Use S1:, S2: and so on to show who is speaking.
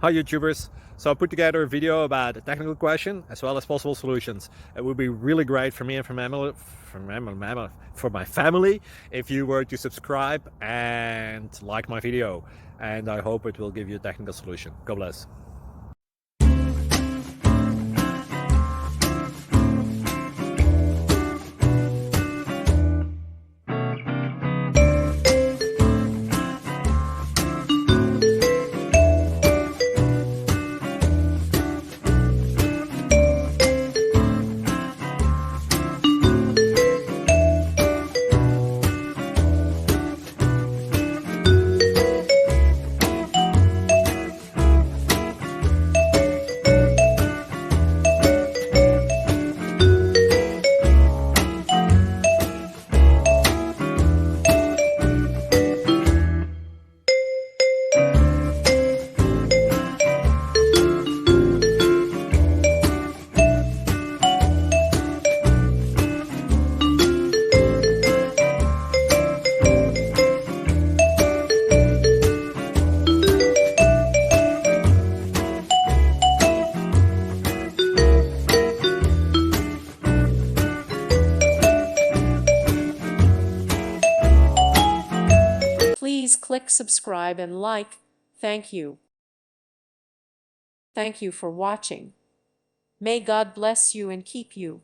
S1: Hi YouTubers! So I put together a video about a technical question as well as possible solutions. It would be really great for me and for my family if you were to subscribe and like my video, and I hope it will give you a technical solution. God bless.
S2: Please click subscribe and like. Thank you. Thank you for watching. May God bless you and keep you.